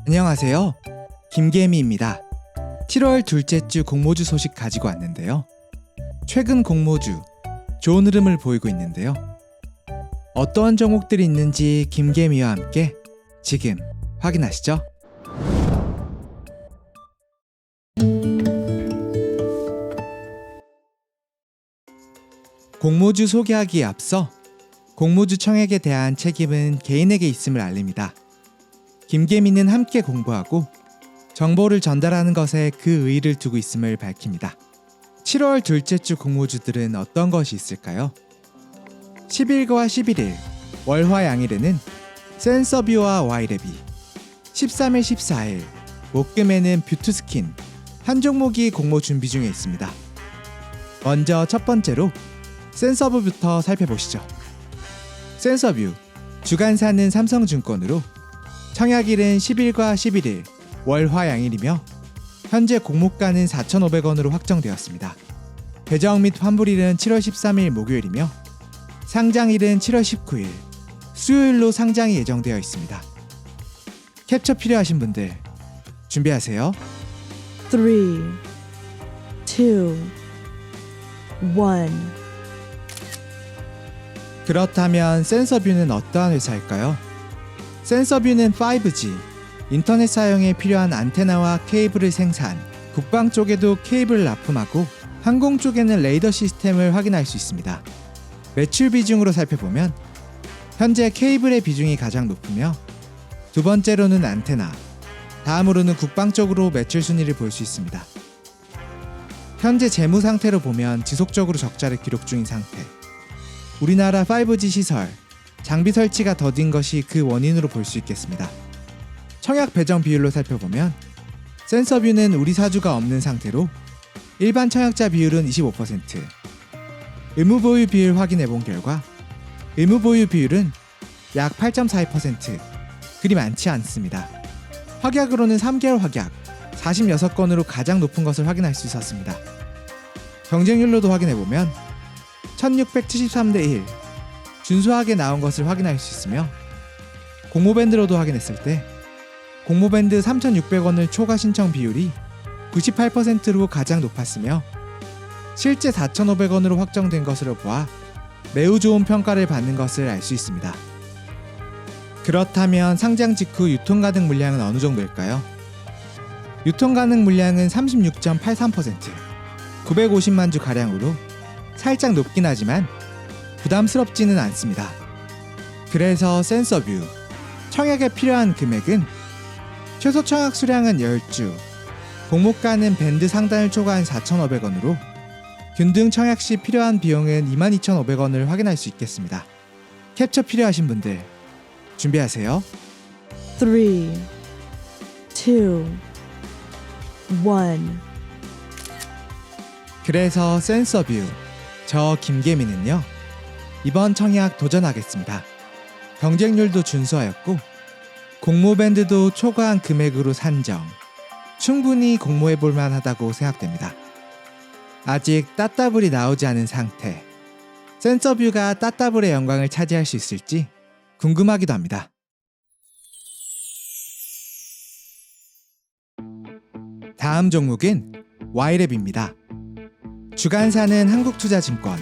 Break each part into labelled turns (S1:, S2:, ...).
S1: 안녕하세요. 김계미입니다. 7월 둘째 주 공모주 소식 가지고 왔는데요. 최근 공모주 좋은 흐름을 보이고 있는데요. 어떠한 종목들이 있는지 김계미와 함께 지금 확인하시죠. 공모주 소개하기에 앞서 공모주 청약에 대한 책임은 개인에게 있음을 알립니다. 김계미는 함께 공부하고 정보를 전달하는 것에 그 의의를 두고 있음을 밝힙니다. 7월 둘째 주 공모주들은 어떤 것이 있을까요? 10일과 11일 월화 양일에는 센서뷰와 와이레비, 13일 14일 목금에는 뷰투스킨 한 종목이 공모 준비 중에 있습니다. 먼저 첫 번째로 센서뷰부터 살펴보시죠. 센서뷰 주간사는 삼성증권으로 청약일은 10일과 11일 월화 양일이며 현재 공모가는 4,500원으로 확정되었습니다. 배정 및 환불일은 7월 13일 목요일이며 상장일은 7월 19일 수요일로 상장이 예정되어 있습니다. 캡처 필요하신 분들 준비하세요.
S2: 3, 2, 1.
S1: 그렇다면 센서뷰는 어떠한 회사일까요? 센서뷰는 5G, 인터넷 사용에 필요한 안테나와 케이블을 생산, 국방 쪽에도 케이블을 납품하고 항공 쪽에는 레이더 시스템을 확인할 수 있습니다. 매출 비중으로 살펴보면 현재 케이블의 비중이 가장 높으며 두 번째로는 안테나, 다음으로는 국방 쪽으로 매출 순위를 볼 수 있습니다. 현재 재무 상태로 보면 지속적으로 적자를 기록 중인 상태. 우리나라 5G 시설, 장비 설치가 더딘 것이 그 원인으로 볼 수 있겠습니다. 청약 배정 비율로 살펴보면 센서뷰는 우리 사주가 없는 상태로 일반 청약자 비율은 25%, 의무보유 비율 확인해 본 결과 의무보유 비율은 약 8.42%, 그리 많지 않습니다. 확약으로는 3개월 확약 46건으로 가장 높은 것을 확인할 수 있었습니다. 경쟁률로도 확인해 보면 1673대 1, 준수하게 나온 것을 확인할 수 있으며 공모밴드로도 확인했을 때 공모밴드 3,600원을 초과 신청 비율이 98%로 가장 높았으며 실제 4,500원으로 확정된 것으로 보아 매우 좋은 평가를 받는 것을 알 수 있습니다. 그렇다면 상장 직후 유통 가능 물량은 어느 정도일까요? 유통 가능 물량은 36.83%, 950만 주 가량으로 살짝 높긴 하지만 부담스럽지는 않습니다. 그래서 센서뷰 청약에 필요한 금액은 최소 청약 수량은 10주, 공모가는 밴드 상단을 초과한 4,500원으로 균등 청약 시 필요한 비용은 22,500원을 확인할 수 있겠습니다. 캡처 필요하신 분들 준비하세요.
S2: 3, 2, 1.
S1: 그래서 센서뷰 저 김계미는요 이번 청약 도전하겠습니다. 경쟁률도 준수하였고 공모밴드도 초과한 금액으로 산정, 충분히 공모해볼 만하다고 생각됩니다. 아직 따따블이 나오지 않은 상태, 센서뷰가 따따블의 영광을 차지할 수 있을지 궁금하기도 합니다. 다음 종목은 와이랩입니다. 주간사는 한국투자증권,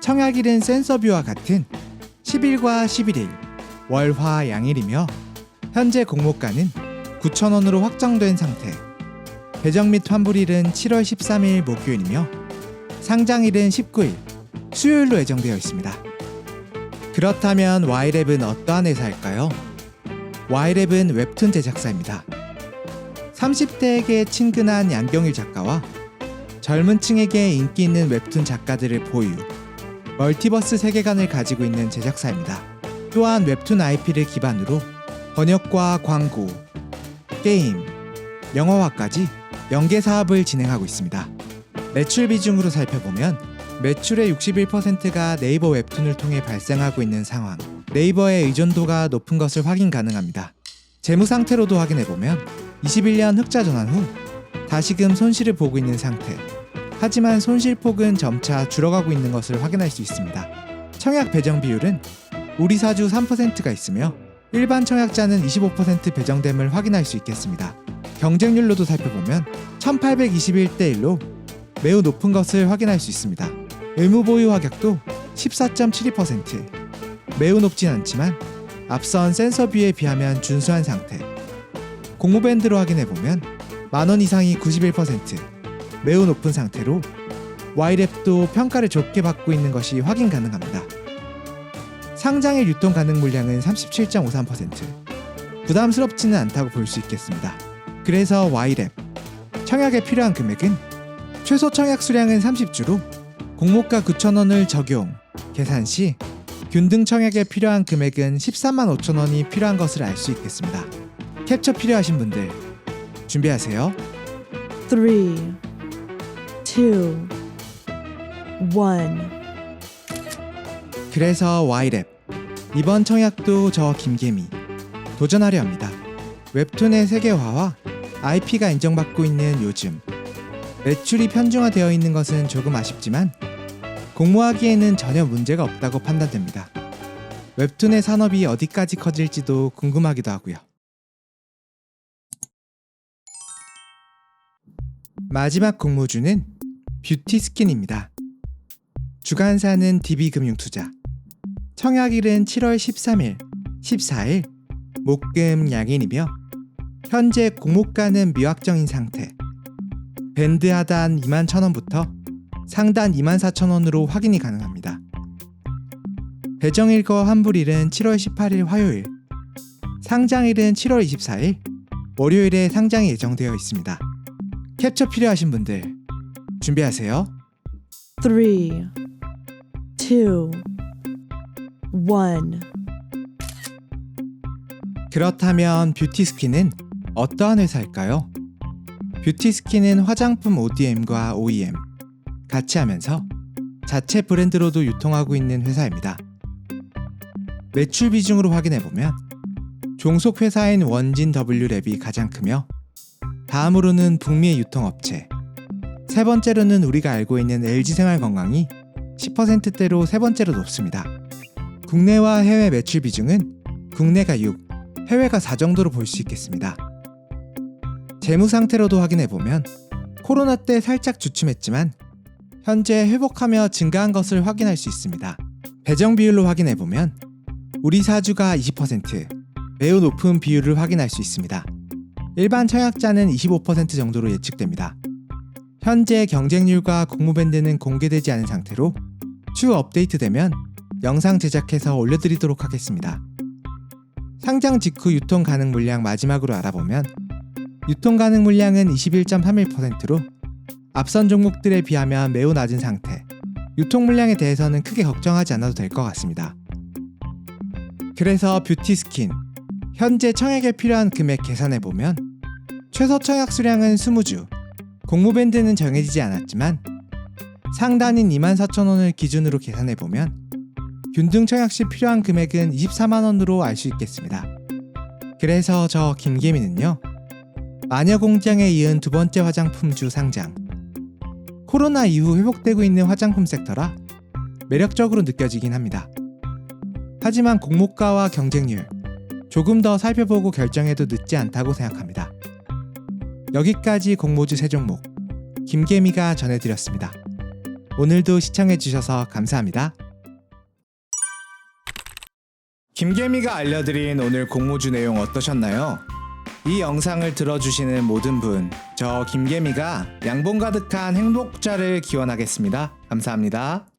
S1: 청약일은 센서뷰와 같은 10일과 11일 월화 양일이며 현재 공모가는 9,000원으로 확정된 상태. 배정 및 환불일은 7월 13일 목요일이며 상장일은 19일 수요일로 예정되어 있습니다. 그렇다면 와이랩은 어떠한 회사일까요? 와이랩은 웹툰 제작사입니다. 30대에게 친근한 양경일 작가와 젊은 층에게 인기 있는 웹툰 작가들을 보유, 멀티버스 세계관을 가지고 있는 제작사입니다. 또한 웹툰 IP를 기반으로 번역과 광고, 게임, 영화화까지 연계 사업을 진행하고 있습니다. 매출 비중으로 살펴보면 매출의 61%가 네이버 웹툰을 통해 발생하고 있는 상황, 네이버의 의존도가 높은 것을 확인 가능합니다. 재무 상태로도 확인해보면 21년 흑자 전환 후 다시금 손실을 보고 있는 상태, 하지만 손실폭은 점차 줄어가고 있는 것을 확인할 수 있습니다. 청약 배정 비율은 우리 사주 3%가 있으며 일반 청약자는 25% 배정됨을 확인할 수 있겠습니다. 경쟁률로도 살펴보면 1821대 1로 매우 높은 것을 확인할 수 있습니다. 의무 보유 가격도 14.72%, 매우 높진 않지만 앞선 센서뷰에 비하면 준수한 상태. 공모밴드로 확인해보면 만원 이상이 91%, 매우 높은 상태로 Y랩도 평가를 좋게 받고 있는 것이 확인 가능합니다. 상장일 유통 가능 물량은 37.53%, 부담스럽지는 않다고 볼 수 있겠습니다. 그래서 Y랩, 청약에 필요한 금액은 최소 청약 수량은 30주로 공모가 9,000원을 적용, 계산 시 균등 청약에 필요한 금액은 13만 5천원이 필요한 것을 알 수 있겠습니다. 캡처 필요하신 분들 준비하세요.
S2: 3, 2, 1.
S1: 그래서 Y랩, 이번 청약도 저 김개미 도전하려 합니다. 웹툰의 세계화와 IP가 인정받고 있는 요즘 매출이 편중화되어 있는 것은 조금 아쉽지만 공모하기에는 전혀 문제가 없다고 판단됩니다. 웹툰의 산업이 어디까지 커질지도 궁금하기도 하고요. 마지막 공모주는 뷰티스킨입니다. 주관사는 DB금융투자. 청약일은 7월 13일, 14일, 목금 양일이며 현재 공모가는 미확정인 상태. 밴드 하단 21,000원부터 상단 24,000원으로 확인이 가능합니다. 배정일과 환불일은 7월 18일 화요일, 상장일은 7월 24일 월요일에 상장이 예정되어 있습니다. 캡처 필요하신 분들 준비하세요.
S2: 3, 2, 1.
S1: 그렇다면 뷰티스킨은 어떠한 회사일까요? 뷰티스킨은 화장품 ODM과 OEM 같이 하면서 자체 브랜드로도 유통하고 있는 회사입니다. 매출 비중으로 확인해보면 종속 회사인 원진 W랩이 가장 크며 다음으로는 북미의 유통업체, 세 번째로는 우리가 알고 있는 LG생활건강이 10%대로 세 번째로 높습니다. 국내와 해외 매출 비중은 국내가 6, 해외가 4 정도로 볼 수 있겠습니다. 재무 상태로도 확인해보면 코로나 때 살짝 주춤했지만 현재 회복하며 증가한 것을 확인할 수 있습니다. 배정 비율로 확인해보면 우리 사주가 20%, 매우 높은 비율을 확인할 수 있습니다. 일반 청약자는 25% 정도로 예측됩니다. 현재 경쟁률과 공모밴드는 공개되지 않은 상태로 추후 업데이트되면 영상 제작해서 올려드리도록 하겠습니다. 상장 직후 유통 가능 물량 마지막으로 알아보면 유통 가능 물량은 21.31%로 앞선 종목들에 비하면 매우 낮은 상태. 유통 물량에 대해서는 크게 걱정하지 않아도 될 것 같습니다. 그래서 뷰티스킨, 현재 청약에 필요한 금액 계산해보면 최소 청약 수량은 20주, 공모밴드는 정해지지 않았지만 상단인 24,000원을 기준으로 계산해보면 균등 청약 시 필요한 금액은 24만원으로 알 수 있겠습니다. 그래서 저 김개미는요, 마녀공장에 이은 두 번째 화장품주 상장. 코로나 이후 회복되고 있는 화장품 섹터라 매력적으로 느껴지긴 합니다. 하지만 공모가와 경쟁률 조금 더 살펴보고 결정해도 늦지 않다고 생각합니다. 여기까지 공모주 세 종목 김개미가 전해드렸습니다. 오늘도 시청해주셔서 감사합니다. 김개미가 알려드린 오늘 공모주 내용 어떠셨나요? 이 영상을 들어주시는 모든 분, 저 김개미가 양봉 가득한 행복자를 기원하겠습니다. 감사합니다.